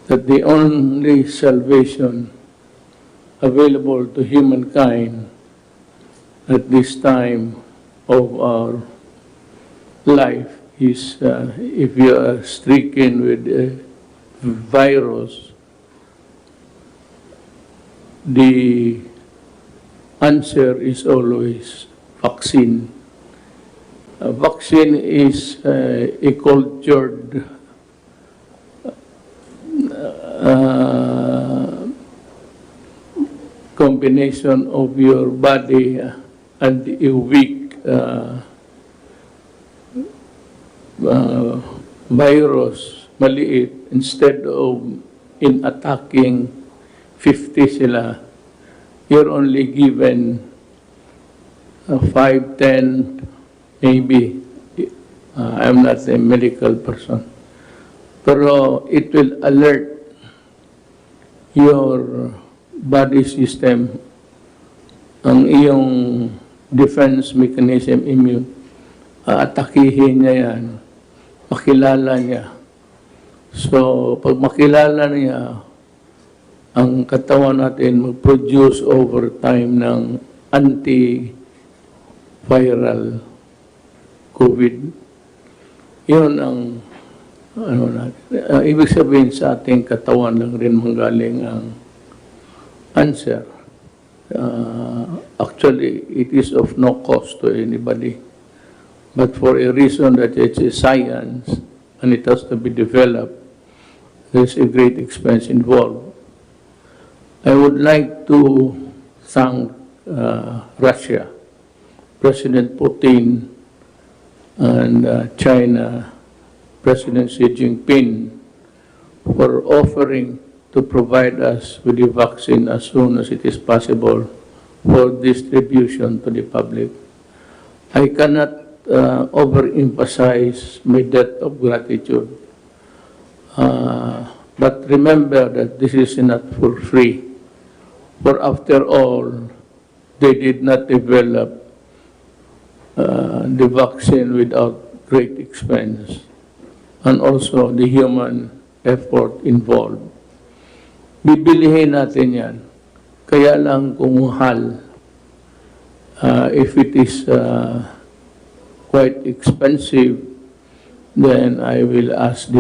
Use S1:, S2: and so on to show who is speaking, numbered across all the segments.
S1: that the only salvation available to humankind at this time of our life is if you are stricken with a virus, the answer is always vaccine. Vaccine is a cultured combination of your body and a weak virus, maliit, instead of in attacking 50 sila, you're only given 5, 10, maybe. I'm not a medical person. Pero it will alert your body system, ang iyong defense mechanism, immune, atakihin niya yan, makilala niya. So, pag makilala niya, ang katawan natin mag-produce over time ng anti-viral COVID. Yun ang ano natin. Ibig sabihin sa ating katawan lang rin manggaling ang answer. Actually, it is of no cost to anybody. But for a reason that it's a science and it has to be developed, there's a great expense involved. I would like to thank Russia, President Putin, and China, President Xi Jinping, for offering to provide us with the vaccine as soon as it is possible for distribution to the public. I cannot overemphasize my debt of gratitude. But remember that this is not for free. For after all, they did not develop the vaccine without great expense, and also the human effort involved. Bibilihin natin yan. Kaya lang kung mahal, if it is quite expensive, then I will ask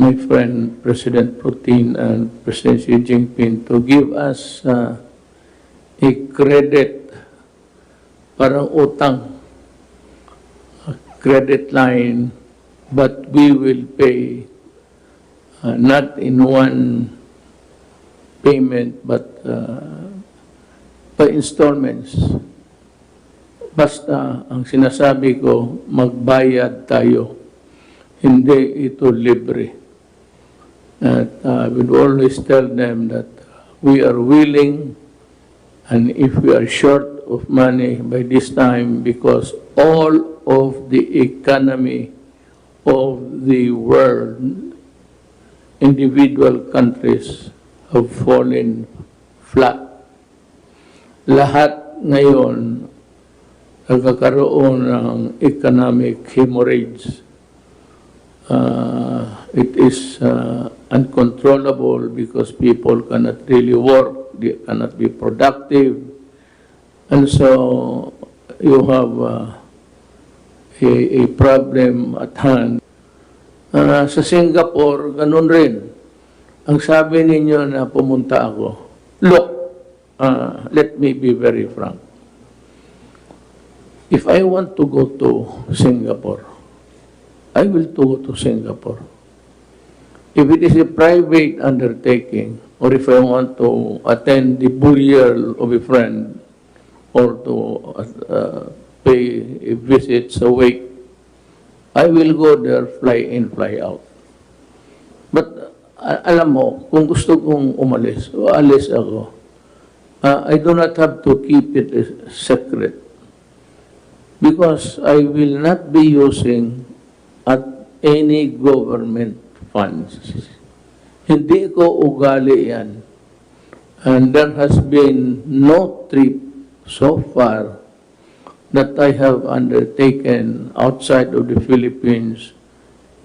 S1: my friend President Putin and President Xi Jinping to give us a credit, parang utang, a credit line, but we will pay not in one payment but by installments. Basta ang sinasabi ko, magbayad tayo, hindi ito libre. At I would always tell them that we are willing, and if we are short of money by this time, because all of the economy of the world, individual countries have fallen flat. Lahat ngayon nagkakaroon ng economic hemorrhage. It is uncontrollable because people cannot really work, they cannot be productive, and so you have a problem at hand. Sa Singapore, ganun rin. Ang sabi ninyo na pumunta ako, look, let me be very frank. If I want to go to Singapore, I will go to Singapore. If it is a private undertaking, or if I want to attend the burial of a friend, or to pay a visit sa wake, I will go there, fly in, fly out. But alam mo, kung gusto kong umalis, alis ako. I do not have to keep it a secret, because I will not be using at any government funds. Hindi ko ugali yan. And there has been no trip so far that I have undertaken outside of the Philippines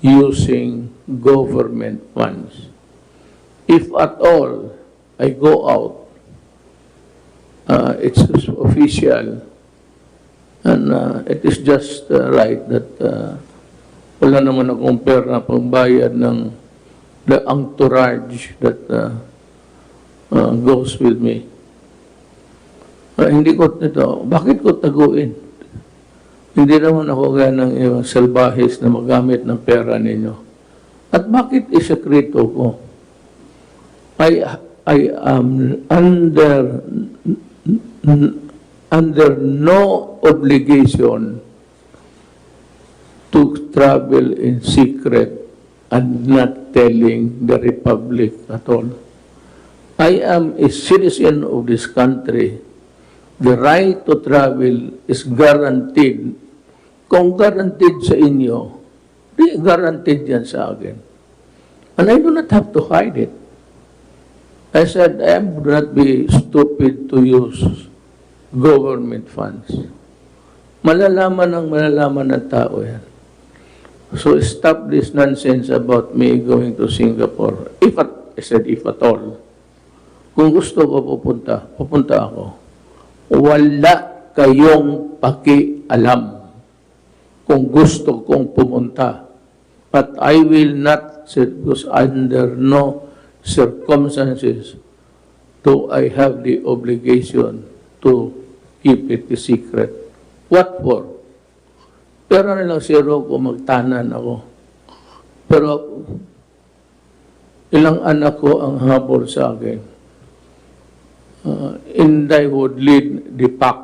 S1: using government funds. If at all I go out, it's official, and it is just right that wala naman akong pera pangbayad ng the entourage that goes with me. Hindi ko ito, bakit ko taguin? Hindi naman ako gaya ng salbahis na magamit ng pera ninyo. At bakit isekreto ko? I am under no obligation to travel in secret and not telling the Republic at all. I am a citizen of this country. The right to travel is guaranteed. Kung guaranteed sa inyo, di guaranteed yan sa akin. And I do not have to hide it. I said, I would not be stupid to use government funds. Malalaman ng tao yan. So stop this nonsense about me going to Singapore. I said, if at all. Kung gusto ko pupunta ako. Wala kayong pakialam kung gusto kong pumunta. But I will not, because under no circumstances do I have the obligation to keep it a secret. What for? Pero nilang si Rocco, magtanan ako. Pero ilang anak ko ang habol sa akin. Inday would lead the pack.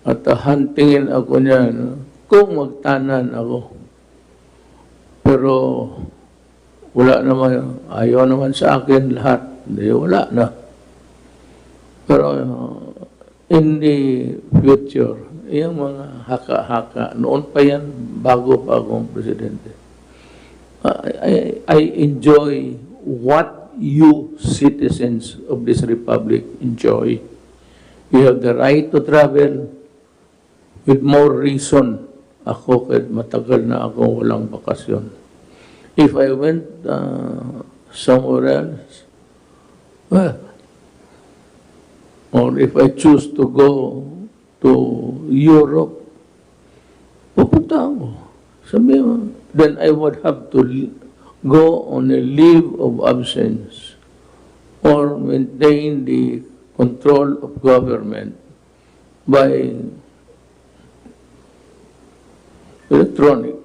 S1: At huntingin ako niyan kung magtanan ako. Pero wala naman, ayaw naman sa akin lahat. Hindi, wala na. Pero in the future, yung mga haka-haka, noon pa yan, bago pa akong presidente. I enjoy what you citizens of this republic enjoy. You have the right to travel with more reason. Ako, kahit matagal na akong walang bakasyon. If I went somewhere else, well, or if I choose to go to Europe, pupunta ako. Sabi mo, then I would have to go on a leave of absence or maintain the control of government by electronic.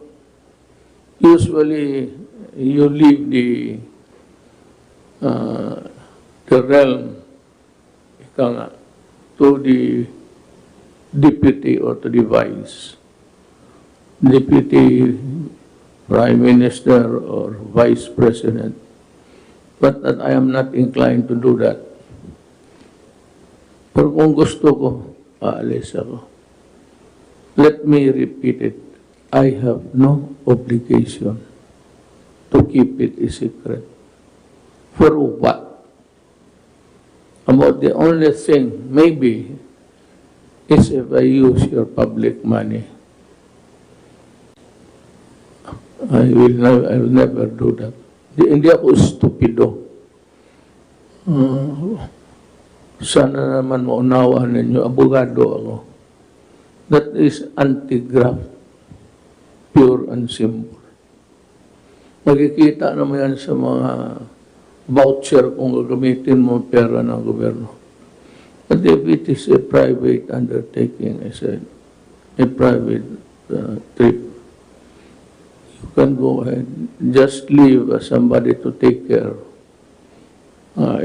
S1: Usually, you leave the realm to the deputy or to the vice. Deputy, prime minister, or vice president. But that I am not inclined to do that. Pero kung gusto ko, aalis ako. Let me repeat it. I have no obligation to keep it a secret. For what? About the only thing, maybe, is if I use your public money. I will never do that. Hindi ako stupido. Sana naman maunawahan ninyo, abogado ako. That is anti-graft. Pure and simple. Magkikita naman yan sa mga voucher kung gagamitin mo pera ng gobyerno. But if it is a private undertaking, I said, a private trip, you can go ahead. Just leave somebody to take care.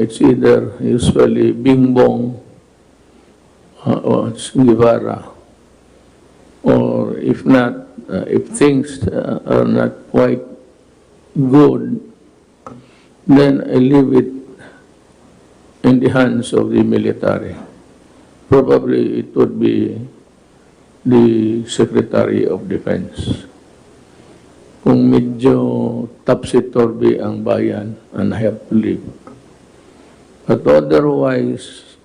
S1: It's either usually Bing Bong or Guevara. Or if not, if things are not quite good, then I leave it in the hands of the military. Probably it would be the Secretary of Defense. Kung medyo topsy-turvy ang bayan, and I have to leave. But otherwise,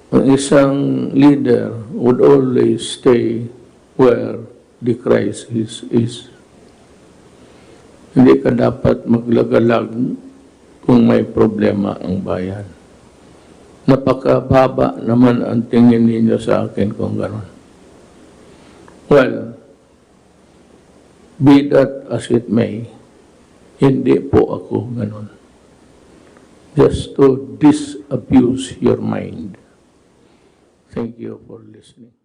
S1: ang isang leader would always stay where the crisis is. Hindi ka dapat maglagalag kung may problema ang bayan. Napakababa naman ang tingin ninyo sa akin kung gano'n. Well, be that as it may, hindi po ako gano'n. Just to disabuse your mind. Thank you for listening.